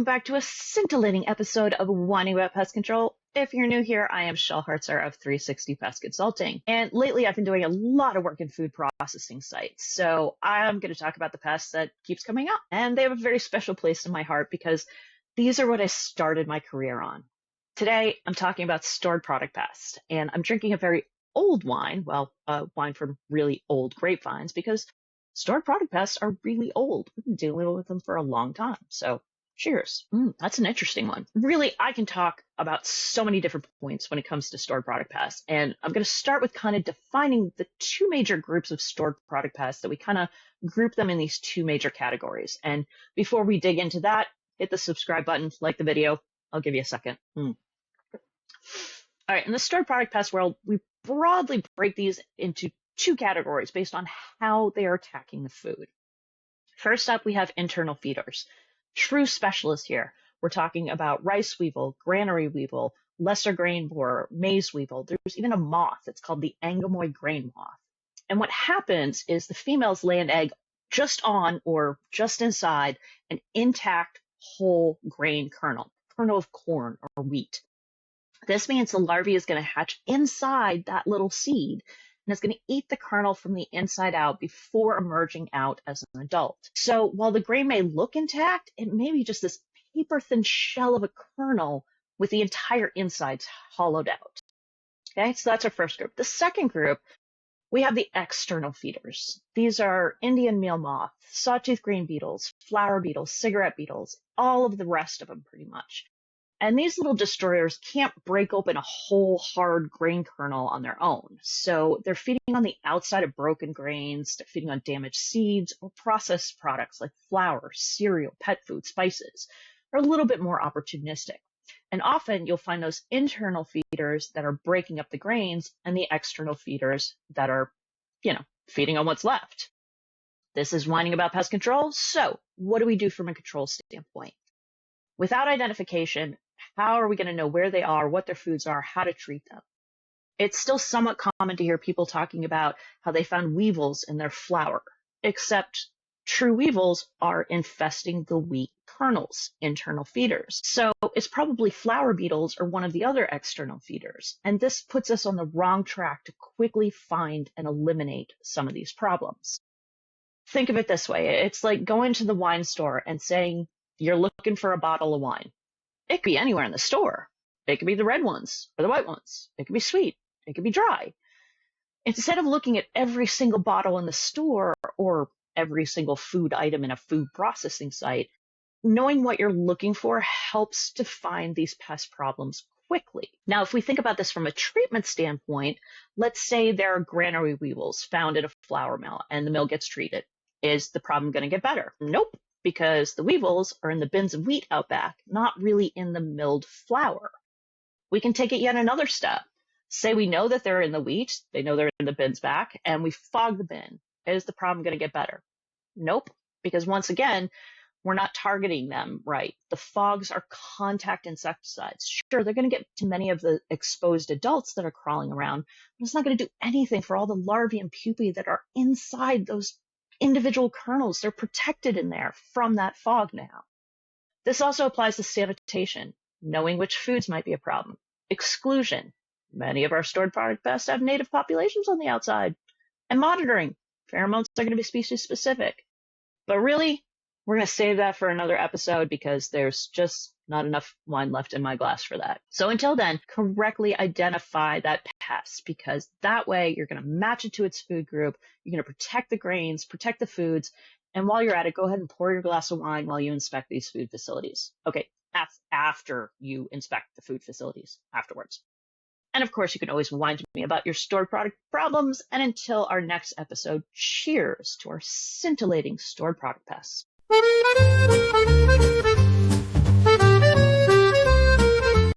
welcome back to a scintillating episode of Whining About Pest Control. If you're new here, I am Shel Hartzer of 360 Pest Consulting, and lately I've been doing a lot of work in food processing sites, so I'm going to talk about the pests that keeps coming up, and they have a very special place in my heart because these are what I started my career on. Today, I'm talking about stored product pests, and I'm drinking a very old wine, wine from really old grapevines, because stored product pests are really old. We've been dealing with them for a long time. So cheers. That's an interesting one. Really, I can talk about so many different points when it comes to stored product pests. And I'm going to start with kind of defining the two major groups of stored product pests that we kind of group them in these two major categories. And before we dig into that, hit the subscribe button, like the video. I'll give you a second. All right, in the stored product pest world, we broadly break these into two categories based on how they are attacking the food. First up, we have internal feeders. True specialists here. We're talking about rice weevil, granary weevil, lesser grain borer, maize weevil. There's even a moth. It's called the Anglemoid grain moth. And what happens is the females lay an egg just on or just inside an intact whole grain kernel of corn or wheat. This means the larvae is going to hatch inside that little seed, and it's going to eat the kernel from the inside out before emerging out as an adult. So while the grain may look intact, it may be just this paper-thin shell of a kernel with the entire insides hollowed out. Okay, so that's our first group. The second group, we have the external feeders. These are Indian meal moth, sawtooth green beetles, flower beetles, cigarette beetles, all of the rest of them pretty much. And these little destroyers can't break open a whole hard grain kernel on their own. So they're feeding on the outside of broken grains, they're feeding on damaged seeds or processed products like flour, cereal, pet food, spices. They're a little bit more opportunistic. And often you'll find those internal feeders that are breaking up the grains and the external feeders that are, feeding on what's left. This is Whining About Pest Control. So what do we do from a control standpoint? Without identification, how are we going to know where they are, what their foods are, how to treat them? It's still somewhat common to hear people talking about how they found weevils in their flour, except true weevils are infesting the wheat kernels, internal feeders. So it's probably flour beetles or one of the other external feeders. And this puts us on the wrong track to quickly find and eliminate some of these problems. Think of it this way. It's like going to the wine store and saying you're looking for a bottle of wine. It could be anywhere in the store. It could be the red ones or the white ones. It could be sweet. It could be dry. Instead of looking at every single bottle in the store or every single food item in a food processing site, knowing what you're looking for helps to find these pest problems quickly. Now, if we think about this from a treatment standpoint, let's say there are granary weevils found at a flour mill and the mill gets treated. Is the problem going to get better? Nope. Because the weevils are in the bins of wheat out back, not really in the milled flour. We can take it yet another step. Say we know that they're in the wheat, they know they're in the bins back, and we fog the bin. Is the problem going to get better? Nope, because once again, we're not targeting them right. The fogs are contact insecticides. Sure, they're going to get to many of the exposed adults that are crawling around, but it's not going to do anything for all the larvae and pupae that are inside those individual kernels. They're protected in there from that fog now. This also applies to sanitation, knowing which foods might be a problem. Exclusion. Many of our stored product pests have native populations on the outside. And monitoring. Pheromones are going to be species specific. But really, we're going to save that for another episode because there's just not enough wine left in my glass for that. So until then, correctly identify that pest, because that way you're going to match it to its food group. You're going to protect the grains, protect the foods. And while you're at it, go ahead and pour your glass of wine while you inspect these food facilities. Okay, after you inspect the food facilities afterwards. And of course, you can always whine to me about your stored product problems. And until our next episode, cheers to our scintillating stored product pests.